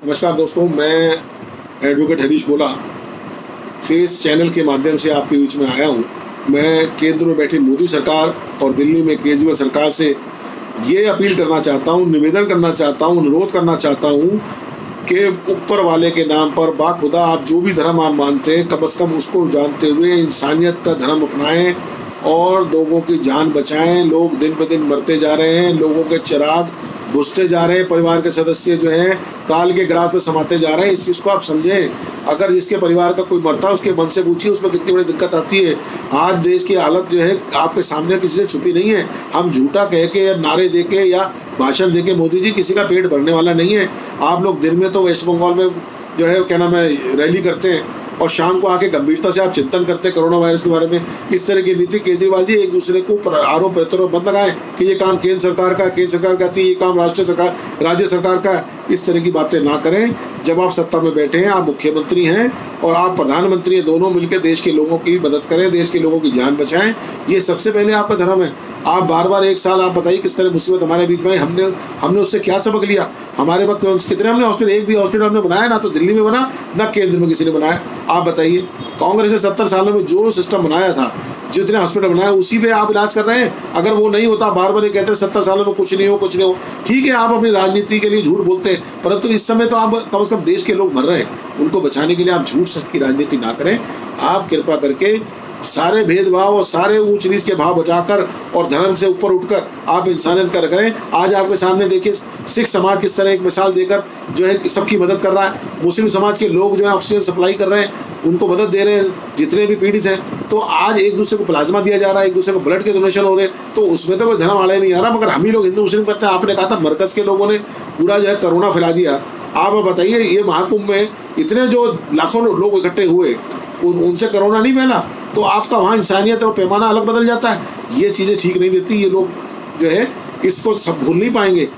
नमस्कार दोस्तों, मैं एडवोकेट हरीश गोला फेस चैनल के माध्यम से आपके बीच में आया हूँ। मैं केंद्र में बैठी मोदी सरकार और दिल्ली में केजरीवाल सरकार से ये अपील करना चाहता हूँ, निवेदन करना चाहता हूँ, अनुरोध करना चाहता हूँ कि ऊपर वाले के नाम पर बाखुदा आप जो भी धर्म आप मानते हैं, कम से कम उसको जानते हुए इंसानियत का धर्म अपनाएं और लोगों की जान बचाएं। लोग दिन ब दिन मरते जा रहे हैं, लोगों के चिराग बुझते जा रहे हैं, परिवार के सदस्य जो हैं काल के ग्रास में समाते जा रहे हैं। इस चीज़ को आप समझें। अगर जिसके परिवार का कोई मरता है उसके मन से पूछिए उसमें कितनी बड़ी दिक्कत आती है। आज देश की हालत जो है आपके सामने किसी से छुपी नहीं है। हम झूठा कह के या नारे दे के या भाषण दे के मोदी जी किसी का पेट भरने वाला नहीं है। आप लोग दिन में तो वेस्ट बंगाल में जो है क्या नाम है रैली करते हैं और शाम को आके गंभीरता से आप चिंतन करते हैं कोरोना वायरस के बारे में। इस तरह की नीति केजरीवाल जी एक दूसरे को आरोप प्रत्यारोप मत लगाएं कि ये काम केंद्र सरकार का थी, ये काम राज्य सरकार का। इस तरह की बातें ना करें। जब आप सत्ता में बैठे हैं, आप मुख्यमंत्री हैं और आप प्रधानमंत्री हैं, दोनों मिलकर देश के लोगों की मदद करें, देश के लोगों की जान बचाएं। ये सबसे पहले आपका धर्म है। आप बार बार एक साल आप बताइए किस तरह मुसीबत हमारे बीच में। हमने उससे क्या सबक लिया? हमारे वक्त कितने हमने हॉस्पिटल, एक भी हॉस्पिटल हमने बनाया ना तो दिल्ली में बना ना केंद्र में किसी ने बनाया। आप बताइए, कांग्रेस ने 70 सालों में जो सिस्टम बनाया था, जितने हॉस्पिटल बनाए उसी पे आप इलाज कर रहे हैं। अगर वो नहीं होता, बार बार ये कहते हैं 70 सालों में कुछ नहीं हो। ठीक है, आप अपनी राजनीति के लिए झूठ बोलते हैं, परंतु इस समय तो आप कम से कम देश के लोग मर रहे हैं, उनको बचाने के लिए आप झूठ सच की राजनीति ना करें। आप कृपा करके सारे भेदभाव और सारे ऊंच नीच के भाव बचाकर और धर्म से ऊपर उठकर आप इंसानियत का करें। आज आपके सामने देखिए सिख समाज किस तरह एक मिसाल देकर जो है सबकी मदद कर रहा है। मुस्लिम समाज के लोग जो है ऑक्सीजन सप्लाई कर रहे हैं, उनको मदद दे रहे हैं जितने भी पीड़ित हैं। तो आज एक दूसरे को प्लाज्मा दिया जा रहा है, एक दूसरे को ब्लड के डोनेशन हो रहे हैं। तो उसमें तो कोई धर्म आड़े नहीं आ रहा, मगर हम ही लोग हिंदू मुस्लिम करते हैं। आपने कहा था मरकज़ के लोगों ने पूरा जो है कोरोना फैला दिया। आप बताइए, ये महाकुंभ में इतने जो लाखों लोग इकट्ठे हुए उनसे कोरोना नहीं फैला? तो आपका वहाँ इंसानियत और पैमाना अलग बदल जाता है। ये चीज़ें ठीक नहीं देती। ये लोग जो है इसको सब भूल नहीं पाएंगे।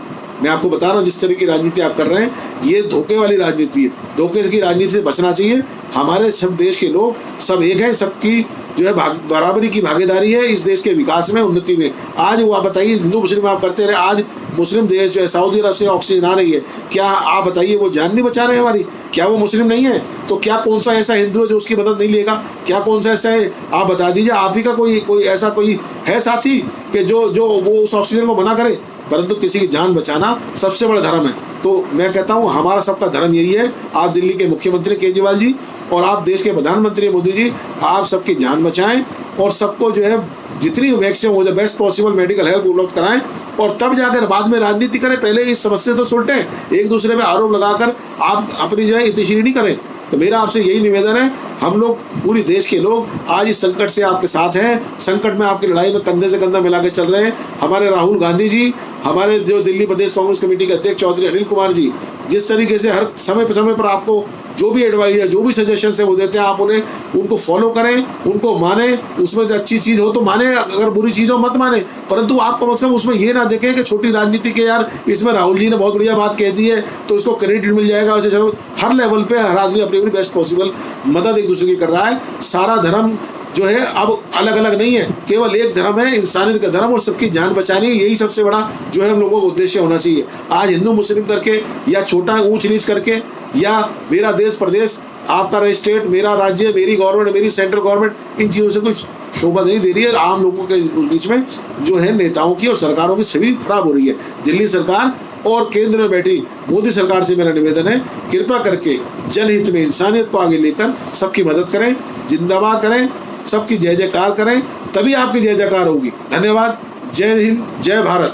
मैं आपको बता रहा हूँ, जिस तरह की राजनीति आप कर रहे हैं ये धोखे वाली राजनीति है। धोखे की राजनीति से बचना चाहिए। हमारे सब देश के लोग सब एक हैं, सबकी जो है बराबरी की भागीदारी है इस देश के विकास में, उन्नति में। आज वो आप बताइए, हिंदू मुस्लिम आप करते रहे, आज मुस्लिम देश जो है सऊदी अरब से ऑक्सीजन आ रही है, क्या आप बताइए वो जान नहीं बचा रहे हैं हमारी? क्या वो मुस्लिम नहीं है? तो क्या कौन सा ऐसा हिंदू है जो उसकी मदद नहीं लेगा? क्या कौन सा ऐसा है? आप बता दीजिए, आप ही का कोई ऐसा कोई है साथी कि जो वो उस ऑक्सीजन को मना करे? परंतु किसी की जान बचाना सबसे बड़ा धर्म है। तो मैं कहता हूँ हमारा सबका धर्म यही है। आप दिल्ली के मुख्यमंत्री केजरीवाल जी और आप देश के प्रधानमंत्री मोदी जी, आप सबकी जान बचाएं और सबको जो है जितनी मैक्सिमम हो जाए बेस्ट पॉसिबल मेडिकल हेल्प उपलब्ध कराएं और तब जाकर बाद में राजनीति करें। पहले इस समस्या तो सुलटें। एक दूसरे पे आरोप लगाकर आप अपनी जो है इतिश्री नहीं करें। तो मेरा आपसे यही निवेदन है, हम लोग पूरी देश के लोग आज इस संकट से आपके साथ हैं। संकट में आपकी लड़ाई में कंधे से कंधा मिला के चल रहे हैं। हमारे राहुल गांधी जी, हमारे जो दिल्ली प्रदेश कांग्रेस कमेटी के अध्यक्ष चौधरी अनिल कुमार जी, जिस तरीके से हर समय पर आपको जो भी एडवाइस है, जो भी सजेशन है वो देते हैं, आप उनको फॉलो करें, उनको माने। उसमें जो अच्छी चीज़ हो तो माने, अगर बुरी चीज़ हो मत माने। परंतु आप कम से कम उसमें ये ना देखें कि छोटी राजनीति के यार इसमें राहुल जी ने बहुत बढ़िया बात कह दी है तो इसको क्रेडिट मिल जाएगा। वैसे चलो, हर लेवल पे हर आदमी अपनी अपनी बेस्ट पॉसिबल मदद एक दूसरे की कर रहा है। सारा धर्म जो है अब अलग अलग नहीं है, केवल एक धर्म है, इंसानियत का धर्म, और सबकी जान बचानी है। यही सबसे बड़ा जो है हम लोगों का उद्देश्य होना चाहिए। आज हिंदू मुस्लिम करके या छोटा ऊंच नीच करके या मेरा देश प्रदेश, आपका स्टेट, मेरा राज्य, मेरी गवर्नमेंट, मेरी सेंट्रल गवर्नमेंट, इन चीज़ों से कुछ शोभा नहीं दे रही है। आम लोगों के बीच में जो है नेताओं की और सरकारों की छवि खराब हो रही है। दिल्ली सरकार और केंद्र में बैठी मोदी सरकार से मेरा निवेदन है, कृपा करके जनहित में इंसानियत को आगे लेकर सबकी मदद करें, जिंदाबाद करें, सबकी जय जयकार करें, तभी आपकी जय जयकार होगी। धन्यवाद। जय हिंद, जय भारत।